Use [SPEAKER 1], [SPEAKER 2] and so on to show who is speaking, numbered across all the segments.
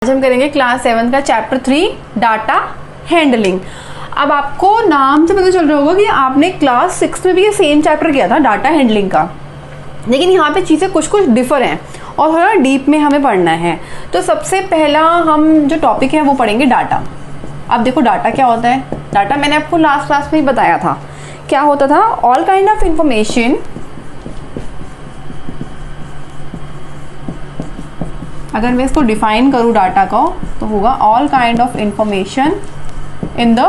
[SPEAKER 1] आज हम करेंगे क्लास 7 का चैप्टर 3 डाटा हैंडलिंग। अब आपको नाम से पता चल रहा होगा कि आपने क्लास 6 में भी ये सेम चैप्टर किया था डाटा हैंडलिंग का, लेकिन यहाँ पे चीज़ें कुछ कुछ डिफर हैं और थोड़ा डीप में हमें पढ़ना है। तो सबसे पहला हम जो टॉपिक है वो पढ़ेंगे डाटा। अब देखो डाटा क्या होता है। डाटा मैंने आपको लास्ट क्लास में ही बताया था क्या होता था। ऑल काइंड ऑफ इंफॉर्मेशन, अगर मैं इसको डिफाइन करूँ डाटा को तो होगा all kind of information in the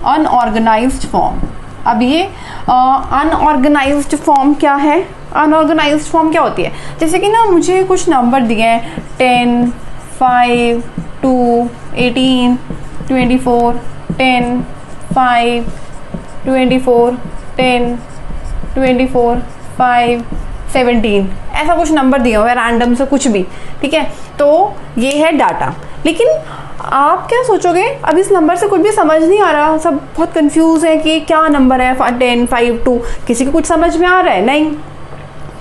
[SPEAKER 1] unorganised form. अब ये अनऑर्गेनाइज्ड फॉर्म क्या है? अनऑर्गेनाइज्ड फॉर्म क्या होती है? जैसे कि ना मुझे कुछ नंबर दिए हैं 10, 5, 2, 18, 24, 10, 5, 24, 10, 24, 5, 17, ऐसा कुछ नंबर दिया हुआ है रैंडम से कुछ भी, ठीक है। तो ये है डाटा। लेकिन आप क्या सोचोगे, अब इस नंबर से कुछ भी समझ नहीं आ रहा, सब बहुत कंफ्यूज है कि क्या नंबर है 10, 5, 2, किसी को कुछ समझ में आ रहा है? नहीं।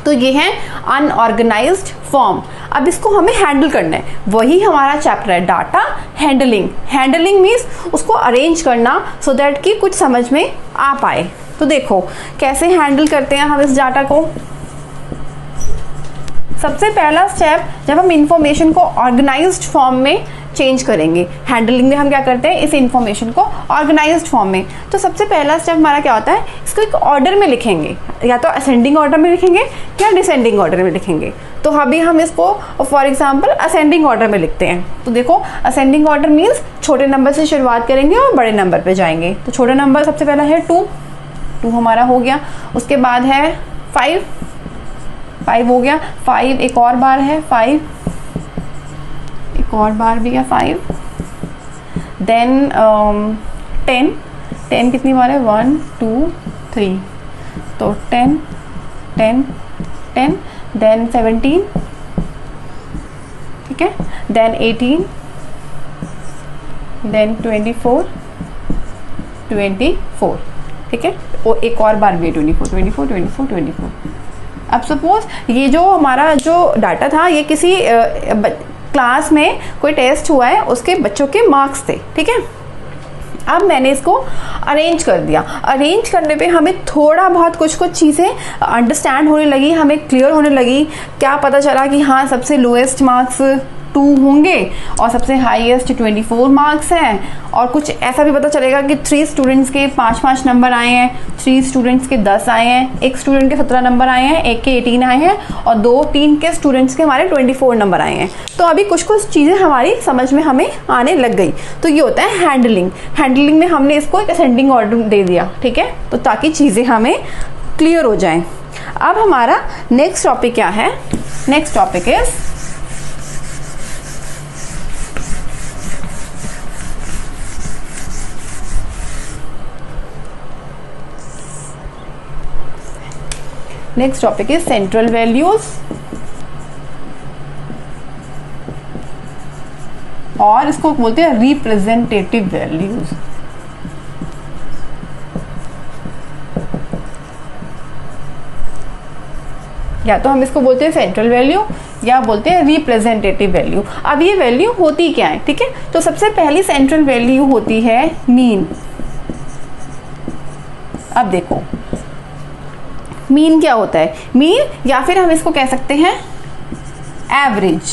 [SPEAKER 1] तो ये है अनऑर्गेनाइज्ड फॉर्म। अब इसको हमें हैंडल करना है, वही हमारा चैप्टर है डाटा हैंडलिंग। हैंडलिंग मीन्स उसको अरेंज करना सो दैट कि कुछ समझ में आ पाए। तो देखो कैसे हैंडल करते हैं हम इस डाटा को। सबसे पहला स्टेप, जब हम इंफॉर्मेशन को ऑर्गेनाइज्ड फॉर्म में चेंज करेंगे, हैंडलिंग में हम क्या करते हैं इस इंफॉर्मेशन को ऑर्गेनाइज्ड फॉर्म में। तो सबसे पहला स्टेप हमारा क्या होता है, इसको एक ऑर्डर में लिखेंगे, या तो असेंडिंग ऑर्डर में लिखेंगे या डिसेंडिंग ऑर्डर में लिखेंगे। तो अभी हम इसको फॉर एग्जांपल असेंडिंग ऑर्डर में लिखते हैं। तो देखो असेंडिंग ऑर्डर मीन्स छोटे नंबर से शुरुआत करेंगे और बड़े नंबर पे जाएंगे। तो छोटा नंबर सबसे पहला है 2 हमारा हो गया। उसके बाद है 5 हो गया। 5 एक और बार है, 5 एक और बार भी है 5। देन 10 कितनी बार है? 1, 2, 3। तो 10 10 10। देन 17, ठीक है। देन 18, देन 24, ठीक है। और एक और बार भी 24। अब सपोज ये जो हमारा जो डाटा था ये किसी क्लास में कोई टेस्ट हुआ है, उसके बच्चों के मार्क्स थे, ठीक है। अब मैंने इसको अरेंज कर दिया। अरेंज करने पे हमें थोड़ा बहुत कुछ चीज़ें अंडरस्टैंड होने लगी, हमें क्लियर होने लगी। क्या पता चला कि हाँ सबसे लोएस्ट मार्क्स 2 होंगे और सबसे हाईएस्ट 24 मार्क्स हैं। और कुछ ऐसा भी पता चलेगा कि 3 स्टूडेंट्स के 5 नंबर आए हैं, 3 स्टूडेंट्स के 10 आए हैं, एक स्टूडेंट के 17 नंबर आए हैं, एक के 18 आए हैं और 2-3 के स्टूडेंट्स के हमारे 24 नंबर आए हैं। तो अभी कुछ चीज़ें हमारी समझ में हमें आने लग गई। तो ये होता है हैंडलिंग। हैंडलिंग में हमने इसको एक असेंडिंग ऑर्डर दे दिया, ठीक है, तो ताकि चीज़ें हमें क्लियर हो जाएं। अब हमारा नेक्स्ट टॉपिक क्या है? Next topic is central values और इसको बोलते हैं रिप्रेजेंटेटिव वैल्यूज। या तो हम इसको बोलते हैं सेंट्रल वैल्यू या बोलते हैं रिप्रेजेंटेटिव वैल्यू। अब ये वैल्यू होती क्या है, ठीक है। तो सबसे पहली सेंट्रल वैल्यू होती है मीन। अब देखो मीन क्या होता है? मीन या फिर हम इसको कह सकते हैं एवरेज,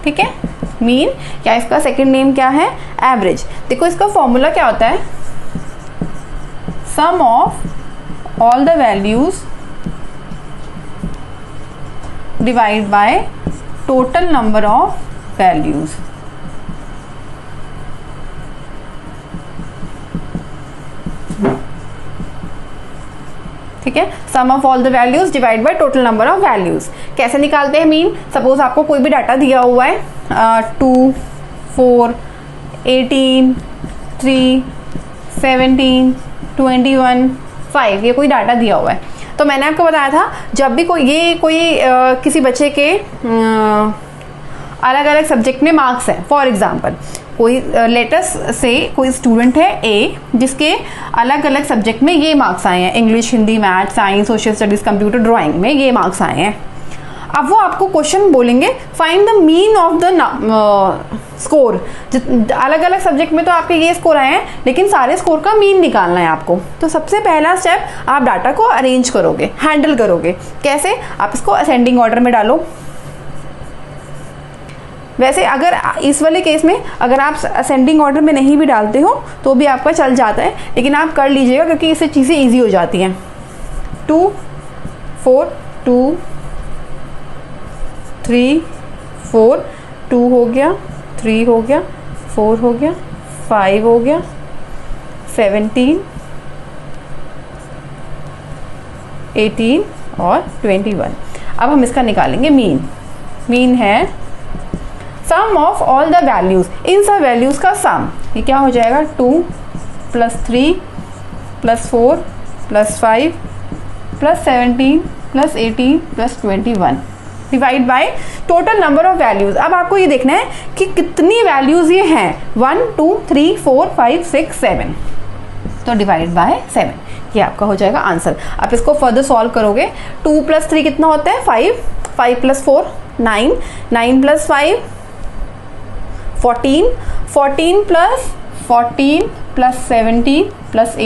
[SPEAKER 1] ठीक है। मीन या इसका सेकंड नेम क्या है? एवरेज। देखो इसका फॉर्मूला क्या होता है? Sum of all the values divide by total number of values. ठीक है, sum of all the values divide by total number of values. कैसे निकालते हैं मीन? सपोज आपको कोई भी डाटा दिया हुआ है 2, 4, 18, 3, 17, 21, 5, ये कोई डाटा दिया हुआ है। तो मैंने आपको बताया था जब भी कोई किसी बच्चे के अलग अलग सब्जेक्ट में मार्क्स हैं। फॉर एग्जाम्पल कोई लेटस से कोई स्टूडेंट है ए, जिसके अलग अलग सब्जेक्ट में ये मार्क्स आए हैं, English, Hindi, math, science, social studies, computer, drawing में ये मार्क्स आए हैं। अब वो आपको क्वेश्चन बोलेंगे find the mean of the score. अलग अलग सब्जेक्ट में तो आपके ये स्कोर आए हैं, लेकिन सारे स्कोर का मीन निकालना है आपको। तो सबसे पहला स्टेप, आप डाटा को अरेंज करोगे, हैंडल करोगे। कैसे? आप इसको असेंडिंग ऑर्डर में डालो। वैसे अगर इस वाले केस में अगर आप असेंडिंग ऑर्डर में नहीं भी डालते हो तो भी आपका चल जाता है, लेकिन आप कर लीजिएगा क्योंकि इससे चीज़ें ईजी हो जाती हैं। 2 4 2 3 4 2 हो गया, 3 हो गया, 4 हो गया, 5 हो गया, 17 18 और 21। अब हम इसका निकालेंगे मीन। मीन है sum of all the values, इन सब वैल्यूज़ का सम। ये क्या हो जाएगा? 2 + 3 + 4 + 5 + 17 + 18 + 21 divide by total number of values. अब आपको ये देखना है कि कितनी वैल्यूज़ ये हैं, 1 2 3 4 5 6 7, तो डिवाइड बाय 7, ये आपका हो जाएगा आंसर। आप इसको फर्दर सॉल्व करोगे। 2 + 3 कितना होता है? 5 5 + 4 9 9 + 5 14 14 + 14 + 17 +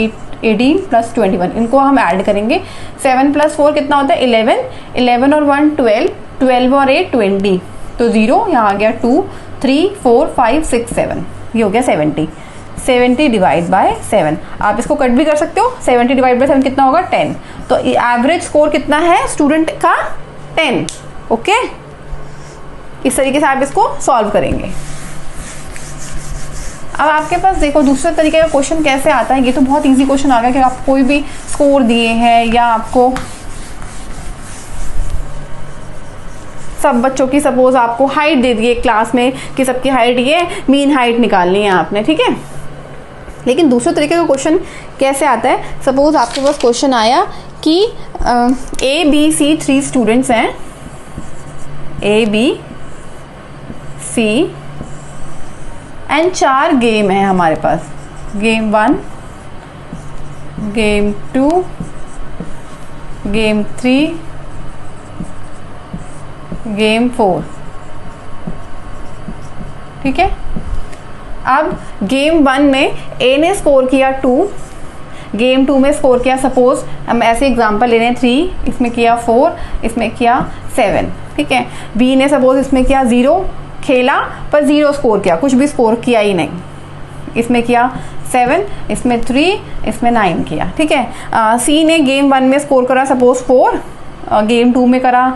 [SPEAKER 1] 18 + 21, इनको हम ऐड करेंगे। 7 + 4 कितना होता है? 11 11 और 1 12 12 और 8 20, तो 0 यहाँ आ गया। 2 3 4 5 6 7, ये हो गया 70। 70 डिवाइड बाय 7, आप इसको कट भी कर सकते हो। 70 डिवाइड बाय 7 कितना होगा? 10। तो एवरेज स्कोर कितना है स्टूडेंट का? 10। ओके, इस तरीके से आप इसको सॉल्व करेंगे। अब आपके पास देखो दूसरे तरीके का क्वेश्चन कैसे आता है। ये तो बहुत इजी क्वेश्चन आ गया कि आप कोई भी स्कोर दिए हैं या आपको सब बच्चों की सपोज आपको हाइट दे दी है क्लास में कि सबकी हाइट ये, मीन हाइट निकालनी है आपने, ठीक है। लेकिन दूसरे तरीके का क्वेश्चन कैसे आता है? सपोज आपके पास क्वेश्चन आया कि A B C 3 स्टूडेंट्स हैं, A B C and 4 game है हमारे पास। गेम 1, गेम 2, गेम 3, गेम 4, ठीक है। अब गेम 1 में A ने स्कोर किया 2, गेम 2 में स्कोर किया, सपोज हम ऐसे एग्जांपल ले रहे हैं 3, इसमें किया 4, इसमें किया 7, ठीक है। B ने सपोज इसमें किया 0, खेला पर 0 स्कोर किया, कुछ भी स्कोर किया ही नहीं। इसमें किया 7, इसमें 3, इसमें 9 किया, ठीक है। C ने गेम 1 में स्कोर करा सपोज 4, गेम 2 में करा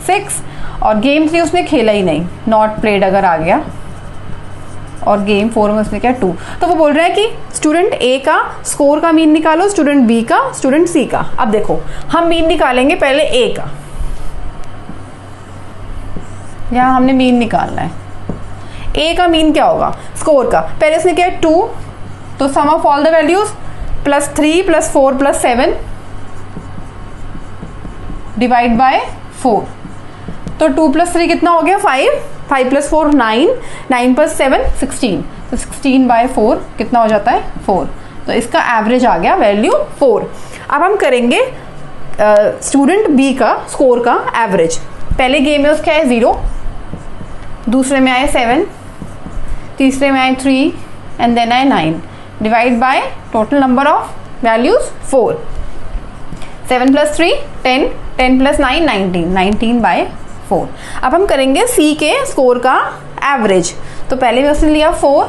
[SPEAKER 1] 6, और गेम 3 उसने खेला ही नहीं, नॉट प्लेड अगर आ गया, और गेम 4 में उसने क्या 2। तो वो बोल रहा है कि स्टूडेंट A का स्कोर का मीन निकालो, स्टूडेंट B का, स्टूडेंट C का। अब देखो हम मीन निकालेंगे पहले A का, यहाँ हमने मीन निकालना है। A का मीन क्या होगा? स्कोर का। पहले उसने क्या 2, तो sum of all the values +3 + 4 + 7 divide by 4, तो 2 + 3 कितना हो गया? 5 5 + 4 9 9 + 7 16, तो 16/4 कितना हो जाता है? 4। तो इसका एवरेज आ गया वैल्यू 4। अब हम करेंगे स्टूडेंट B का स्कोर का एवरेज। पहले गेम में उसका है 0, दूसरे में आए 7, तीसरे में आए 3 एंड देन आए 9 divide by total number of values 4। 7 + 3 10, 10 + 9 19, 19/4। अब हम करेंगे C के स्कोर का एवरेज। तो पहले में उसने लिया 4,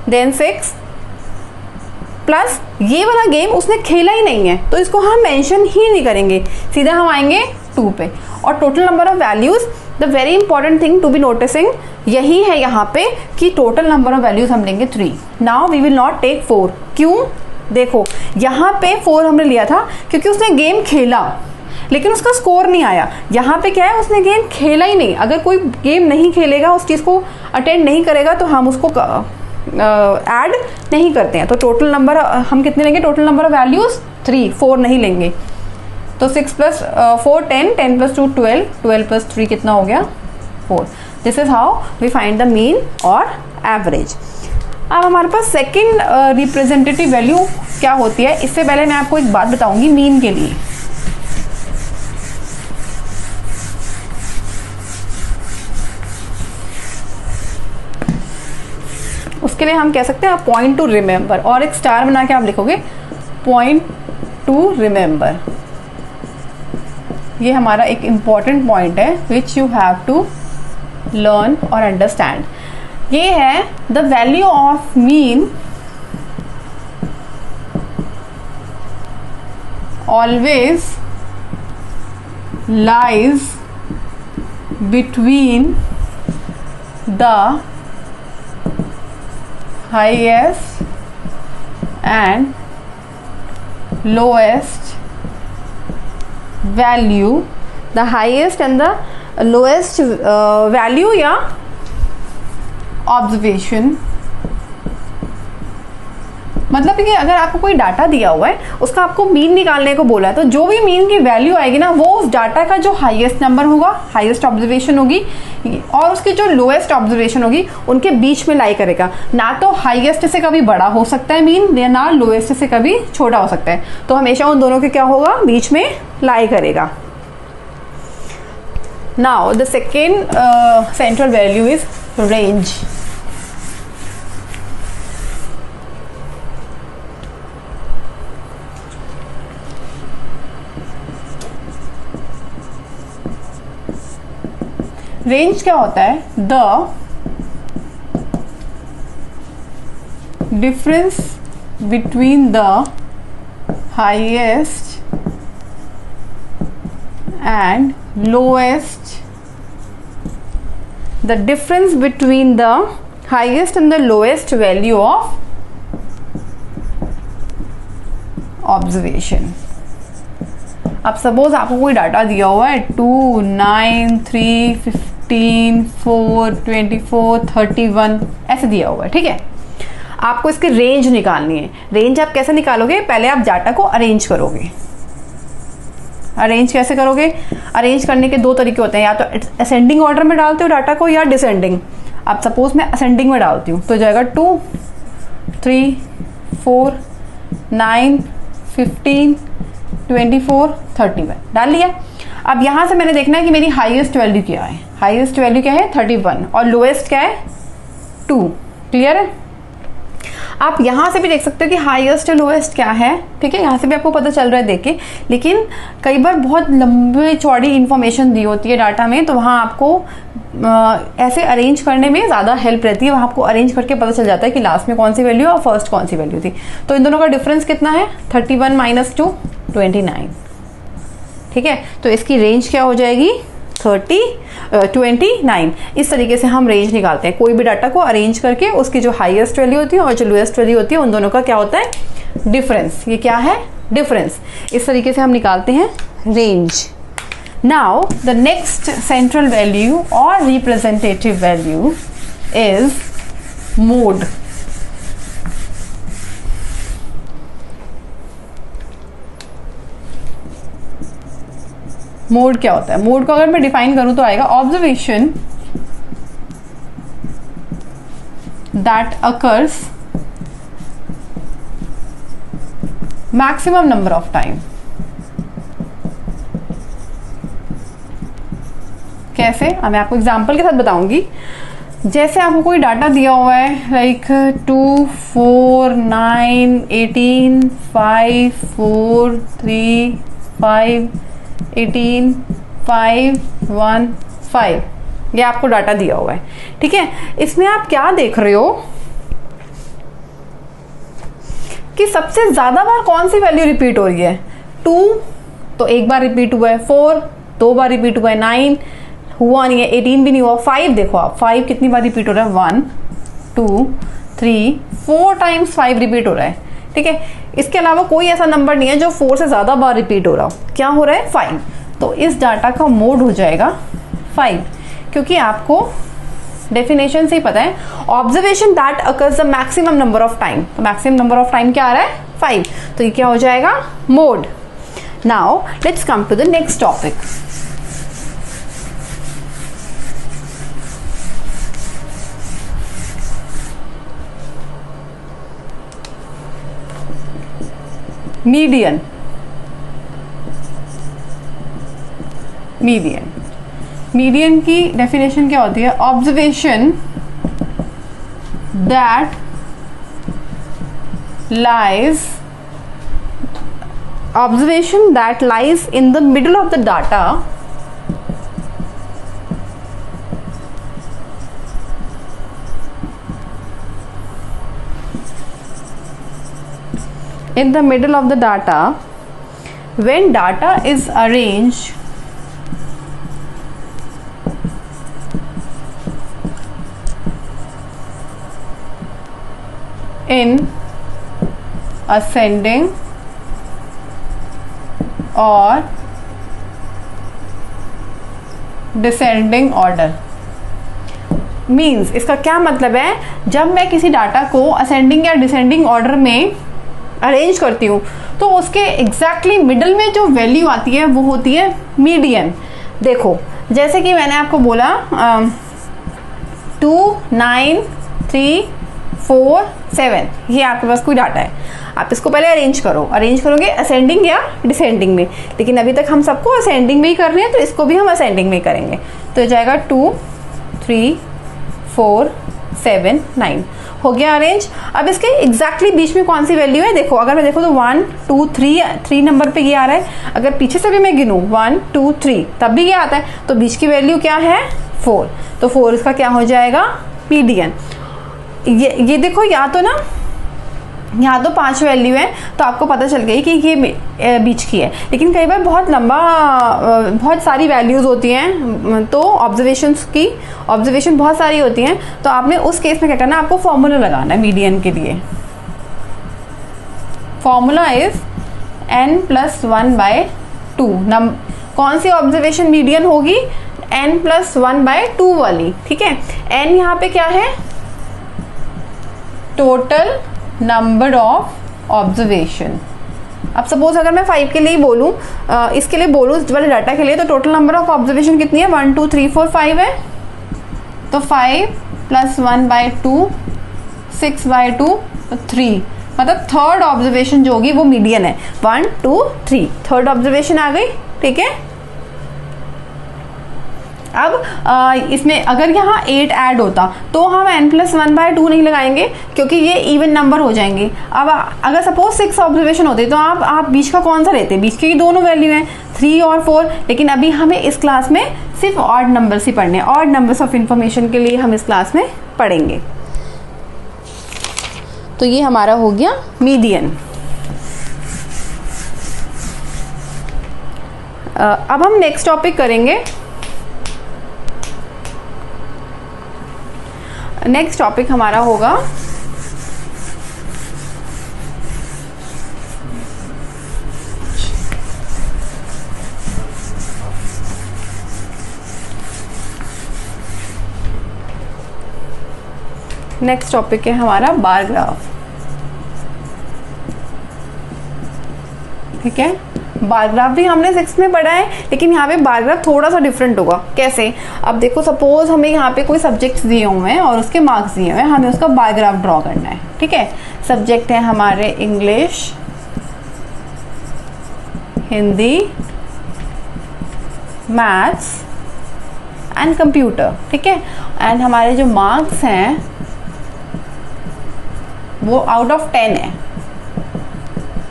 [SPEAKER 1] देन 6, प्लस ये वाला गेम उसने खेला ही नहीं है तो इसको हम मेंशन ही नहीं करेंगे, सीधा हम आएंगे 2 पे। और total number of values, the very important thing to be noticing यही है यहाँ पे कि टोटल नंबर ऑफ वैल्यूज हम लेंगे 3। Now we will not take 4। क्यों? देखो यहाँ पे 4 हमने लिया था क्योंकि उसने गेम खेला लेकिन उसका स्कोर नहीं आया। यहाँ पे क्या है, उसने गेम खेला ही नहीं। अगर कोई गेम नहीं खेलेगा, उस चीज़ को अटेंड नहीं करेगा तो हम उसको ऐड नहीं करते हैं। तो टोटल नंबर हम कितने लेंगे? टोटल नंबर ऑफ वैल्यूज 3, 4 नहीं लेंगे। तो 6 प्लस 4 10, 10 प्लस 2 12, 12 प्लस 3 कितना हो गया 4। This is how we find the mean और एवरेज। अब हमारे पास सेकेंड रिप्रेजेंटेटिव वैल्यू क्या होती है, इससे पहले मैं आपको एक बात बताऊंगी मीन के लिए। उसके लिए हम कह सकते हैं पॉइंट टू रिमेंबर, और एक स्टार बना के आप लिखोगे पॉइंट टू रिमेंबर। ये हमारा एक इंपॉर्टेंट पॉइंट है which you have to learn और अंडरस्टैंड। ये है the value of mean always lies between the highest and lowest value, the highest and the lowest value या observation। मतलब कि अगर आपको कोई डाटा दिया हुआ है उसका आपको मीन निकालने को बोला है, तो जो भी मीन की वैल्यू आएगी ना वो उस डाटा का जो हाईएस्ट नंबर होगा, हाईएस्ट ऑब्जर्वेशन होगी, और उसकी जो लोएस्ट ऑब्जर्वेशन होगी उनके बीच में लाई करेगा। ना तो हाईएस्ट से कभी बड़ा हो सकता है मीन, या ना लोएस्ट से कभी छोटा हो सकता है, तो हमेशा उन दोनों के क्या होगा बीच में लाई करेगा। Now the second central value is range. Range क्या होता है, the difference between the highest and lowest, the difference between the highest and the lowest value of observation. अब सपोज आपको कोई डाटा दिया हुआ है 2 9 3 15 4 24 31 ऐसे दिया हुआ है, ठीक है। आपको इसकी रेंज निकालनी है। रेंज आप कैसे निकालोगे, पहले आप डाटा को अरेंज करोगे। अरेंज कैसे करोगे, अरेंज करने के दो तरीके होते हैं, या तो असेंडिंग ऑर्डर में डालते हो डाटा को या डिसेंडिंग। अब सपोज मैं असेंडिंग में डालती हूँ तो जाएगा 2 3 4 9 15 24 31 डाल लिया। अब यहाँ से मैंने देखना है कि मेरी हाईएस्ट वैल्यू क्या है। हाईएस्ट वैल्यू क्या है 31 और लोएस्ट क्या है 2। क्लियर है। आप यहाँ से भी देख सकते हो कि हाईएस्ट और लोएस्ट क्या है, ठीक है, यहाँ से भी आपको पता चल रहा है देख के। लेकिन कई बार बहुत लंबी चौड़ी इंफॉर्मेशन दी होती है डाटा में, तो वहाँ आपको ऐसे अरेंज करने में ज़्यादा हेल्प रहती है। वहाँ आपको अरेंज करके पता चल जाता है कि लास्ट में कौन सी वैल्यू और फर्स्ट कौन सी वैल्यू थी। तो इन दोनों का डिफरेंस कितना है 31 - 2 29, ठीक है। तो इसकी रेंज क्या हो जाएगी 29। इस तरीके से हम रेंज निकालते हैं। कोई भी डाटा को अरेंज करके उसकी जो हाईएस्ट वैल्यू होती है और जो लोएस्ट वैल्यू होती है उन दोनों का क्या होता है डिफरेंस। ये क्या है डिफरेंस। इस तरीके से हम निकालते हैं range. Now the next central value और representative value is mode. Mode क्या होता है, मोड को अगर मैं डिफाइन करूं तो आएगा observation that occurs maximum number of time. कैसे, मैं आपको एग्जांपल के साथ बताऊंगी। जैसे आपको कोई डाटा दिया हुआ है लाइक 2 4 9 18 5 4 3 5 18 5 1 5, ये आपको डाटा दिया हुआ है, ठीक है। इसमें आप क्या देख रहे हो कि सबसे ज्यादा बार कौन सी वैल्यू रिपीट हो रही है। 2 तो एक बार रिपीट हुआ है, 4 2 बार रिपीट हुआ है, 9 हुआ नहीं है, 18 भी नहीं हुआ, 5 देखो आप 5 कितनी बार रिपीट हो रहा है 1 2 3 4 टाइम्स 5 रिपीट हो रहा है, ठीक है। इसके अलावा कोई ऐसा नंबर नहीं है जो 4 से ज्यादा बार रिपीट हो रहा हो। क्या हो रहा है 5। तो इस डाटा का मोड हो जाएगा 5, क्योंकि आपको डेफिनेशन से ही पता है observation that occurs the maximum number of time. तो मैक्सिमम नंबर ऑफ टाइम क्या आ रहा है 5, तो ये क्या हो जाएगा mode. Now let's come to the next topic. Median. Median की डेफिनेशन क्या होती है? Observation that lies in the middle of the data when data is arranged in ascending और डिसेंडिंग ऑर्डर. मीन्स इसका क्या मतलब है? जब मैं किसी डाटा को असेंडिंग या डिसेंडिंग ऑर्डर में अरेंज करती हूँ तो उसके एग्जैक्टली मिडल में जो वैल्यू आती है वो होती है मीडियन. देखो जैसे कि मैंने आपको बोला 2 9 3 4 7 ये आपके पास कोई डाटा है. आप इसको पहले अरेंज करोगे असेंडिंग या डिसेंडिंग में, लेकिन अभी तक हम सबको असेंडिंग में ही कर रहे हैं तो इसको भी हम असेंडिंग में ही करेंगे. तो ये जाएगा 2 3 4 7 9 हो गया अरेंज. अब इसके एग्जैक्टली बीच में कौन सी वैल्यू है? देखो अगर मैं देखो तो 1 2 3 नंबर पे ये आ रहा है. अगर पीछे से भी मैं गिनूँ 1 2 3 तब भी ये आता है, तो बीच की वैल्यू क्या है? 4. तो 4 इसका क्या हो जाएगा? मीडियन. ये देखो या तो ना यहाँ तो 5 वैल्यू है तो आपको पता चल गई कि ये बीच की है, लेकिन कई बार बहुत बहुत सारी वैल्यूज़ होती हैं तो ऑब्जर्वेशन बहुत सारी होती हैं, तो आपने उस केस में क्या करना है? आपको फॉर्मूला लगाना है मीडियन के लिए. Formula is n+1/2. कौन सी ऑब्जर्वेशन मीडियन होगी? n+1/2 वाली. ठीक है, n यहाँ पे क्या है? Total number of observation. अब सपोज अगर मैं 5 के लिए बोलूँ, इसके लिए बोलूँ वाले डाटा के लिए, तो टोटल नंबर ऑफ ऑब्जर्वेशन कितनी है? 1 2 3 4 5 है. तो 5 + 1/2 6/2 तो 3, मतलब थर्ड ऑब्जर्वेशन जो होगी वो मीडियन है. 1 2 3 थर्ड ऑब्जर्वेशन आ गई. ठीक है, अब इसमें अगर यहाँ 8 ऐड होता तो हम n+1/2 नहीं लगाएंगे क्योंकि ये इवन नंबर हो जाएंगे. अब अगर सपोज 6 ऑब्जर्वेशन होते तो आप बीच का कौन सा लेते? बीच के दोनों वैल्यू हैं 3 और 4, लेकिन अभी हमें इस क्लास में सिर्फ ऑड नंबर्स ही पढ़ने, ऑड नंबर्स ऑफ इंफॉर्मेशन के लिए हम इस क्लास में पढ़ेंगे. तो ये हमारा हो गया मीडियन. अब हम नेक्स्ट टॉपिक करेंगे. नेक्स्ट टॉपिक हमारा होगा है हमारा बार ग्राफ. ठीक है, बार ग्राफ भी हमने 6 में पढ़ा है, लेकिन यहाँ पे बार ग्राफ थोड़ा सा डिफरेंट होगा. कैसे? अब देखो सपोज हमें यहाँ पे कोई सब्जेक्ट्स दिए हुए हैं और उसके मार्क्स दिए हुए हैं, हमें उसका बार ग्राफ ड्रॉ करना है. ठीक है, सब्जेक्ट है हमारे English, Hindi, maths and computer. ठीक है, एंड हमारे जो मार्क्स हैं वो आउट ऑफ 10 है.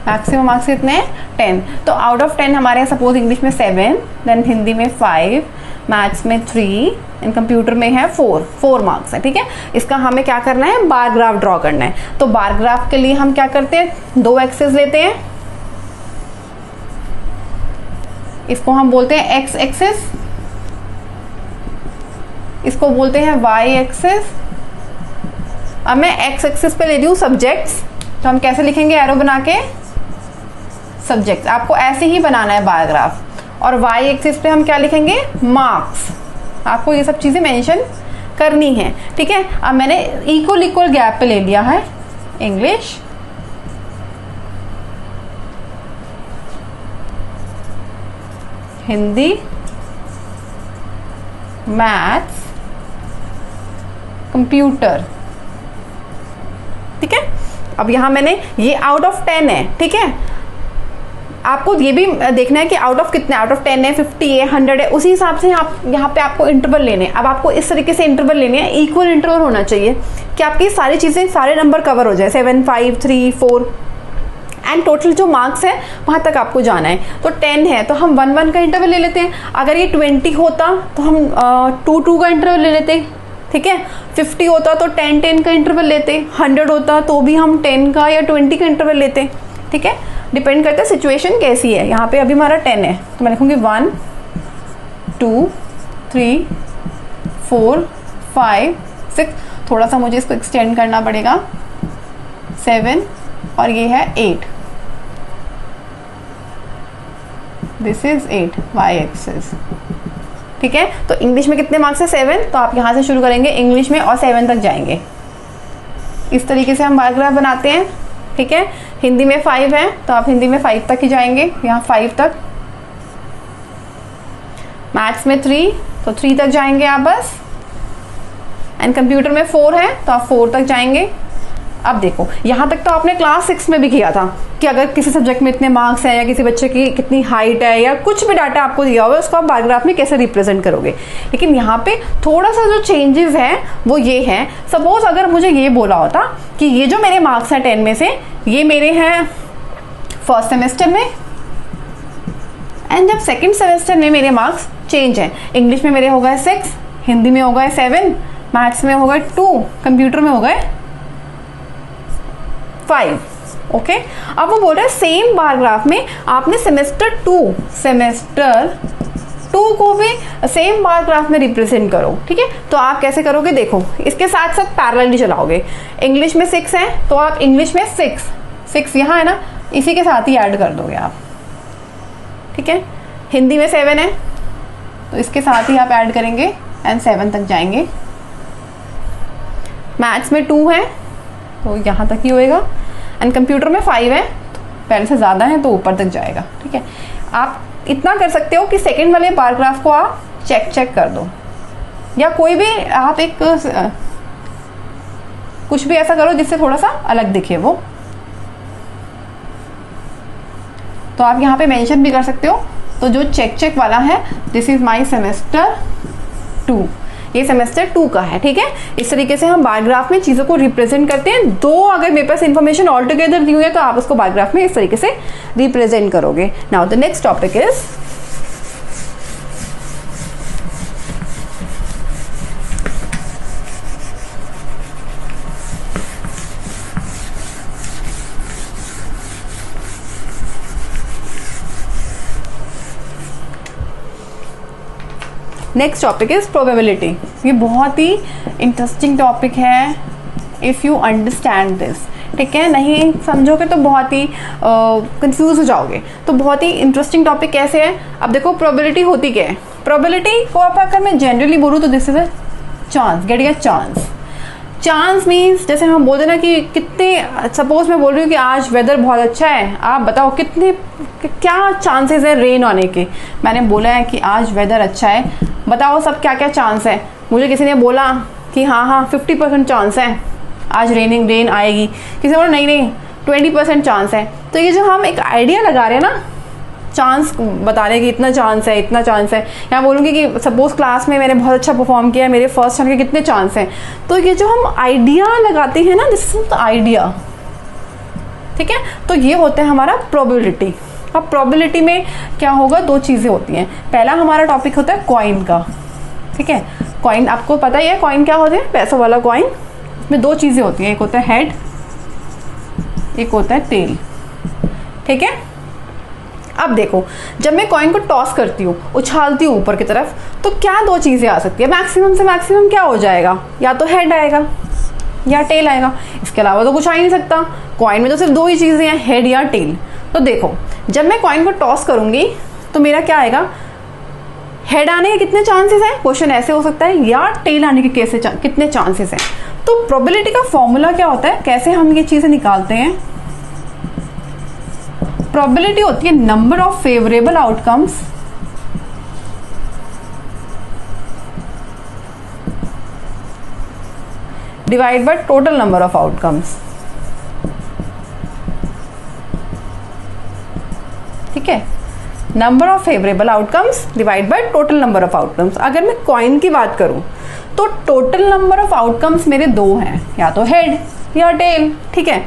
[SPEAKER 1] मैक्सिमम मार्क्स कितने हैं? 10. तो आउट ऑफ 10 हमारे यहाँ सपोज इंग्लिश में 7, देन हिंदी में 5, मैथ्स में 3 एंड कंप्यूटर में है 4 मार्क्स है. ठीक है, इसका हमें क्या करना है? बार ग्राफ ड्रॉ करना है. तो बार ग्राफ के लिए हम क्या करते हैं? 2 एक्सेस लेते हैं. इसको हम बोलते हैं एक्स एक्सेस, इसको बोलते हैं वाई एक्सेस. अब मैं एक्स एक्सेस पे ले रही हूँ सब्जेक्ट्स, तो हम कैसे लिखेंगे? एरो बना के सब्जेक्ट्स. आपको ऐसे ही बनाना है बार ग्राफ. और वाई एक्सिस पे हम क्या लिखेंगे? मार्क्स. आपको ये सब चीज़ें मेंशन करनी है. ठीक है, अब मैंने इक्वल गैप पे ले लिया है इंग्लिश, हिंदी, मैथ्स, कंप्यूटर। ठीक है, अब यहां मैंने ये आउट ऑफ 10 है। ठीक है, आपको ये भी देखना है कि आउट ऑफ कितने, आउट ऑफ 10 है, 50 है, 100 है, उसी हिसाब से आप यहाँ पे आपको इंटरवल लेने हैं। अब आपको इस तरीके से इंटरवल लेने हैं, इक्वल इंटरवल होना चाहिए कि आपकी सारी चीज़ें, सारे नंबर कवर हो जाए, 7, 5, 3, 4 एंड टोटल जो मार्क्स है वहाँ तक आपको जाना है। तो 10 है तो हम 1, 1 का इंटरवल ले लेते हैं। अगर ये 20 होता तो हम 2, 2 का इंटरवल ले लेते। ठीक है, 50 होता तो 10, 10 का इंटरवल लेते। 100 होता तो भी हम 10 का या 20 का इंटरवल लेते। ठीक है, डिपेंड करता है सिचुएशन कैसी है। यहाँ पे अभी हमारा 10 है तो मैं लिखूँगी 1, 2, 3, 4, 5, 6, थोड़ा सा मुझे इसको एक्सटेंड करना पड़ेगा, 7 और ये है 8। This is 8 Y axis. ठीक है, तो इंग्लिश में कितने मार्क्स है? 7। तो आप यहाँ से शुरू करेंगे इंग्लिश में और 7 तक जाएंगे। इस तरीके से हम बार ग्राफ बनाते हैं। ठीक है, हिंदी में 5 है तो आप हिंदी में 5 तक ही जाएंगे, यहाँ 5 तक। मैथ्स में 3 तो 3 तक जाएंगे आप बस। एंड कंप्यूटर में 4 है तो आप 4 तक जाएंगे। अब देखो, यहाँ तक तो आपने क्लास 6 में भी किया था कि अगर किसी सब्जेक्ट में इतने मार्क्स हैं या किसी बच्चे की कितनी हाइट है या कुछ भी डाटा आपको दिया हुआ है, उसको आप बार ग्राफ में कैसे रिप्रेजेंट करोगे। लेकिन यहाँ पे थोड़ा सा जो चेंजेस है वो ये है, सपोज अगर मुझे ये बोला होता कि ये जो मेरे मार्क्स हैं 10 में से, ये मेरे हैं फर्स्ट सेमेस्टर में, एंड जब सेकेंड सेमेस्टर में मेरे मार्क्स चेंज हैं। इंग्लिश में मेरे हो गए 6, हिंदी में हो गए 7, मैथ्स में हो गए 2, कंप्यूटर में हो गए 5। ओके, अब वो बोल रहे हैं सेम बार ग्राफ में आपने सेमेस्टर 2 को भी सेम बार ग्राफ में रिप्रेजेंट करो। ठीक है, तो आप कैसे करोगे? देखो, इसके साथ साथ पैरेलली चलाओगे। इंग्लिश में 6 है तो आप इंग्लिश में 6 यहाँ है ना, इसी के साथ ही ऐड कर दोगे आप। ठीक है, हिंदी में 7 है तो इसके साथ ही आप ऐड करेंगे एंड 7 तक जाएंगे। मैथ्स में 2 है तो यहाँ तक ही होएगा। एंड कंप्यूटर में 5 है तो पहले से ज़्यादा है तो ऊपर तक जाएगा। ठीक है, आप इतना कर सकते हो कि सेकंड वाले बार ग्राफ को आप चेक कर दो, या कोई भी आप एक कुछ भी ऐसा करो जिससे थोड़ा सा अलग दिखे वो। तो आप यहाँ पे मेंशन भी कर सकते हो। तो जो चेक वाला है, दिस इज माई सेमेस्टर 2, ये सेमेस्टर 2 का है। ठीक है, इस तरीके से हम बार ग्राफ में चीज़ों को रिप्रेजेंट करते हैं। दो अगर मेरे पास इन्फॉर्मेशन ऑल टुगेदर दी हुई है तो आप उसको बार ग्राफ में इस तरीके से रिप्रेजेंट करोगे। Now the next topic is next topic is probability. ये बहुत ही इंटरेस्टिंग टॉपिक है इफ़ यू अंडरस्टैंड दिस। ठीक है, नहीं समझोगे तो बहुत ही कंफ्यूज हो जाओगे। तो बहुत ही इंटरेस्टिंग टॉपिक कैसे है? अब देखो, प्रोबेबिलिटी होती क्या है? प्रोबेबिलिटी को आप अगर मैं जनरली बोलूँ तो this is a chance, getting a chance. Chance means जैसे हम बोलते ना कि कितने, सपोज मैं बोल रही हूँ कि आज वेदर बहुत अच्छा है, आप बताओ कितने क्या चांसेस है रेन आने के। मैंने बोला है कि आज वेदर अच्छा है, बताओ सब क्या क्या चांस है। मुझे किसी ने बोला कि हाँ 50% चांस है आज रेन आएगी, किसी ने बोला नहीं 20% चांस है। तो ये जो हम एक आइडिया लगा रहे हैं ना, चांस बता रहे हैं कि इतना चांस है। यहाँ बोलूँगी कि सपोज क्लास में मैंने बहुत अच्छा परफॉर्म किया, मेरे फर्स्ट टर्म के कितने चांस हैं। तो ये जो हम आइडिया लगाते हैं ना, दिस इज द आइडिया। ठीक है, तो ये होता है हमारा प्रोबेबिलिटी। अब प्रोबेबिलिटी में क्या होगा? दो चीज़ें होती हैं। पहला हमारा टॉपिक होता है कॉइन का। ठीक है, कॉइन आपको पता ही है कॉइन क्या होता है, पैसों वाला कॉइन। इसमें दो चीज़ें होती हैं, एक होता है हेड, एक होता है टेल। ठीक है, अब देखो, जब मैं कॉइन को टॉस करती हूँ, उछालती हूँ ऊपर की तरफ, तो क्या दो चीज़ें आ सकती है? मैक्सिमम से मैक्सिमम क्या हो जाएगा? या तो हेड आएगा या टेल आएगा, इसके अलावा तो कुछ आ ही नहीं सकता। कॉइन में तो सिर्फ दो ही चीज़ें हैं, हेड या टेल। तो देखो, जब मैं कॉइन को टॉस करूँगी तो मेरा क्या आएगा? हेड आने के कितने चांसेस हैं? क्वेश्चन ऐसे हो सकता है, या टेल आने के कितने चांसेस हैं। तो प्रोबेबिलिटी का फॉर्मूला क्या होता है, कैसे हम ये चीज़ें निकालते हैं? प्रोबेबिलिटी होती है number of favourable outcomes divide by total number of outcomes. ठीक है, number of favourable outcomes divide by total number of outcomes. अगर मैं कॉइन की बात करूं तो टोटल नंबर ऑफ आउटकम्स मेरे दो हैं, या तो हेड या टेल। ठीक है,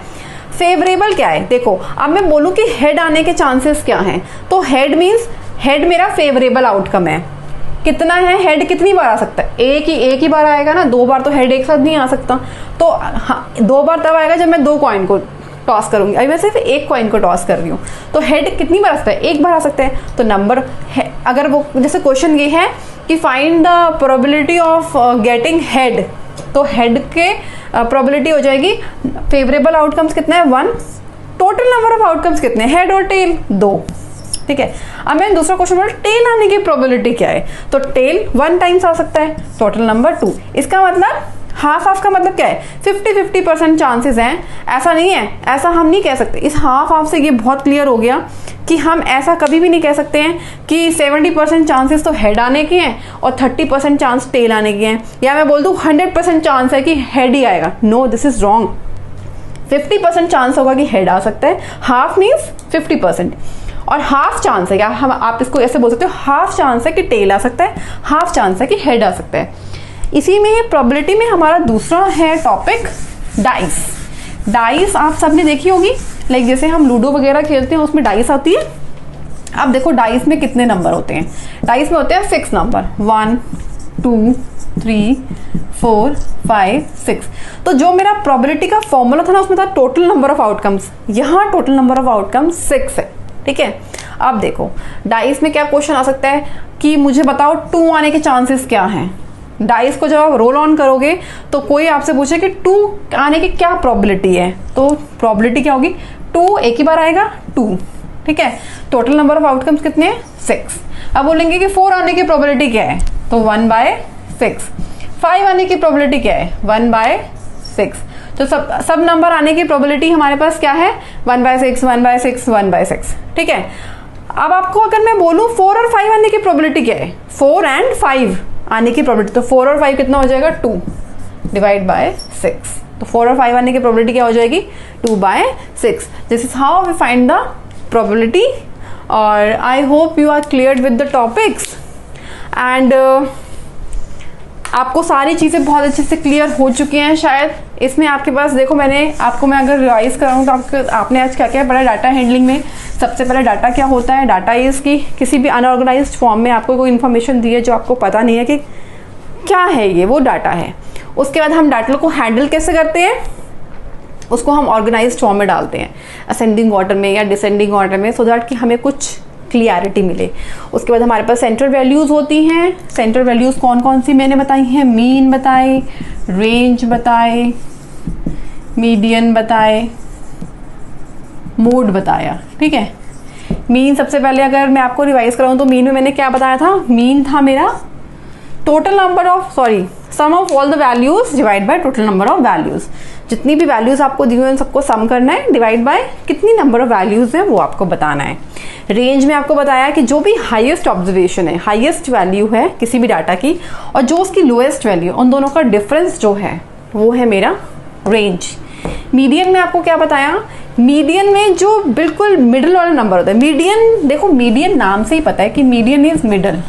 [SPEAKER 1] फेवरेबल क्या है, देखो अब मैं बोलूं कि हेड आने के चांसेस क्या हैं, तो हेड मीन्स हेड मेरा फेवरेबल आउटकम है। कितना है हेड, कितनी बार आ सकता है, एक ही बार आएगा ना, दो बार तो हेड एक साथ नहीं आ सकता। तो हाँ, दो बार तब आएगा जब मैं दो कॉइन को टॉस करूंगी, अभी मैं सिर्फ एक कॉइन को टॉस कर रही हूँ। तो हेड कितनी बार आ सकता है, एक बार आ सकता है। तो नंबर है, अगर वो जैसे क्वेश्चन ये है कि find the probability of getting head, तो हेड के प्रोबेबिलिटी हो जाएगी, फेवरेबल आउटकम्स कितने हैं 1, टोटल नंबर ऑफ आउटकम्स कितने हैं, हेड और टेल 2। ठीक है, अब मैं दूसरा क्वेश्चन बोला टेल आने की प्रोबेबिलिटी क्या है, तो टेल 1 टाइम्स आ सकता है, टोटल नंबर 2। इसका मतलब हाफ हाफ का मतलब क्या है, 50-50% चांसेस हैं, ऐसा नहीं है, ऐसा हम नहीं कह सकते। इस हाफ हाफ से ये बहुत क्लियर हो गया कि हम ऐसा कभी भी नहीं कह सकते हैं कि 70% चांसेस तो हेड आने के हैं और 30% चांस टेल आने के हैं, या मैं बोल दूं 100% चांस है कि हेड ही आएगा। No, this is wrong. 50% chance होगा कि हेड आ सकता है, हाफ मीन्स 50%, और हाफ चांस है, या हम आप इसको ऐसे बोल सकते हो, हाफ चांस है कि टेल आ सकता है, हाफ चांस है कि हेड आ सकता है। इसी में प्रोबेबिलिटी में हमारा दूसरा है टॉपिक डाइस। डाइस आप सबने देखी होगी, लाइक जैसे हम लूडो वगैरह खेलते हैं उसमें डाइस आती है। अब देखो डाइस में कितने नंबर होते हैं, डाइस में होते हैं 6 नंबर, 1 2 3 4 5 6। तो जो मेरा प्रोबेबिलिटी का फॉर्मूला था ना उसमें था टोटल नंबर ऑफ आउटकम्स, यहाँ टोटल नंबर ऑफ आउटकम्स 6 है। ठीक है, अब देखो डाइस में क्या क्वेश्चन आ सकता है कि मुझे बताओ 2 आने के चांसेस क्या हैं। डाइस को जब आप रोल ऑन करोगे तो कोई आपसे पूछे कि 2 आने की क्या प्रोबेबिलिटी है, तो प्रोबेबिलिटी क्या होगी, 2 एक ही बार आएगा 2। ठीक है, टोटल नंबर ऑफ आउटकम्स कितने हैं 6। अब बोलेंगे कि 4 आने की प्रोबेबिलिटी क्या है, तो 1/6। 5 आने की प्रोबेबिलिटी क्या है, 1/6। तो सब नंबर आने की प्रोबेबिलिटी हमारे पास क्या है, 1/6 1/6 1/6। ठीक है, अब आपको अगर मैं बोलूं 4 और 5 आने की प्रोबेबिलिटी क्या है, 4 and 5 आने की प्रोबेबिलिटी, तो 4 और 5 कितना हो जाएगा 2 डिवाइड बाय 6। तो 4 और 5 आने की प्रोबेबिलिटी क्या हो जाएगी 2/6। This is how we find the probability. और I hope you are clear with the topics and आपको सारी चीज़ें बहुत अच्छे से क्लियर हो चुकी हैं शायद। इसमें आपके पास देखो, मैं अगर रिवाइज कराऊँ तो आपने आज क्या क्या पढ़ा डाटा हैंडलिंग में। सबसे पहले डाटा क्या होता है, डाटा इज कि किसी भी अनऑर्गेनाइज्ड फॉर्म में आपको कोई इन्फॉर्मेशन दी है जो आपको पता नहीं है कि क्या है, ये वो डाटा है। उसके बाद हम डाटा को हैंडल कैसे करते हैं, उसको हम ऑर्गेनाइज्ड फॉर्म में डालते हैं, असेंडिंग ऑर्डर में या डिसेंडिंग ऑर्डर में, सो दैट कि हमें कुछ क्लियरिटी मिले। उसके बाद हमारे पास सेंट्रल वैल्यूज़ होती हैं। सेंट्रल वैल्यूज़ कौन कौन सी मैंने बताई हैं, मीन बताए, रेंज बताए, मीडियन बताए, मोड बताया। ठीक है, मीन सबसे पहले अगर मैं आपको रिवाइज कराऊं तो मीन में मैंने क्या बताया था, मीन था मेरा total number of sum of all the values divide by total number of values. जितनी भी वैल्यूज आपको दी हुई हैं सबको सम करना है, डिवाइड बाय कितनी नंबर ऑफ वैल्यूज हैं वो आपको बताना है। रेंज में आपको बताया कि जो भी हाईएस्ट ऑब्जर्वेशन है, हाईएस्ट वैल्यू है किसी भी डाटा की, और जो उसकी लोएस्ट वैल्यू, उन दोनों का डिफरेंस जो है वो है मेरा रेंज। मीडियन में आपको क्या बताया, मीडियन में जो बिल्कुल मिडिल वाला नंबर होता है, मीडियन देखो, मीडियन नाम से ही पता है कि मीडियन इज मिडल।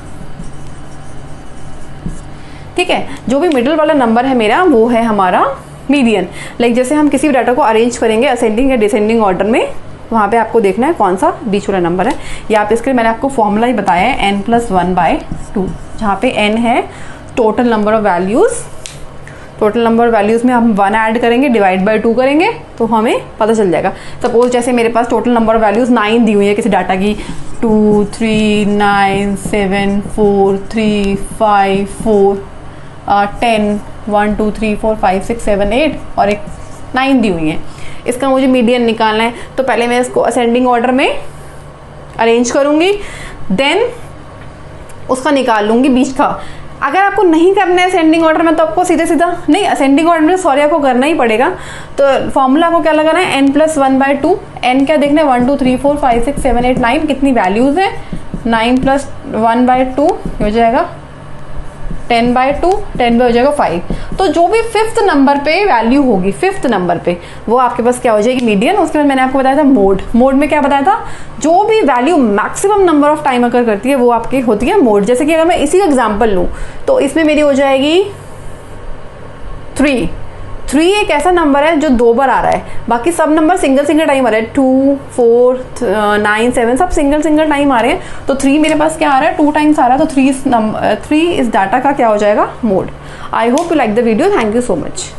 [SPEAKER 1] ठीक है, जो भी मिडिल वाला नंबर है मेरा वो है हमारा मीडियन। लाइक जैसे हम किसी भी डाटा को अरेंज करेंगे असेंडिंग या डिसेंडिंग ऑर्डर में, वहाँ पे आपको देखना है कौन सा बीच वाला नंबर है। या आप इसके लिए मैंने आपको फॉर्मूला ही बताया है n+1/2, जहाँ पे n है total number of values. Total number values में हम 1 ऐड करेंगे, डिवाइड बाय 2 करेंगे तो हमें पता चल जाएगा। सपोज जैसे मेरे पास टोटल नंबर ऑफ वैल्यूज़ 9 दी हुई है किसी डाटा की, 2 3 9 7 4 3 5 4 10 1 2 3 4 5 6 7 8 और एक 9 दी हुई है। इसका मुझे मीडियन निकालना है, तो पहले मैं इसको असेंडिंग ऑर्डर में अरेंज करूँगी, देन उसका निकाल लूँगी बीच का। अगर आपको नहीं करना है असेंडिंग ऑर्डर में तो आपको सीधे सीधा नहीं, असेंडिंग ऑर्डर में सॉरी आपको करना ही पड़ेगा। तो फॉर्मूला आपको क्या लगाना है, n+1/2। n क्या देखना है, 1 2 3 4 5 6 7 8 9 कितनी वैल्यूज़ है, 9 + 1/2 हो जाएगा 10/2, 10 हो जाएगा 5। तो जो भी 5th नंबर पे वैल्यू होगी, 5th नंबर पे, वो आपके पास क्या हो जाएगी, मीडियन। उसके बाद मैंने आपको बताया था मोड। मोड में क्या बताया था, जो भी value maximum number of time occur करती है वो आपकी होती है मोड। जैसे कि अगर मैं इसी का एग्जाम्पल लूँ तो इसमें मेरी हो जाएगी 3। 3 एक ऐसा नंबर है जो 2 बार आ रहा है, बाकी सब नंबर सिंगल सिंगल टाइम आ रहा है। 2, 4, 9, 7 सब सिंगल सिंगल टाइम आ रहे हैं। तो 3 मेरे पास क्या आ रहा है, 2 टाइम्स आ रहा है। तो 3 इस डाटा का क्या हो जाएगा, mode. I hope you like the video. Thank you so much.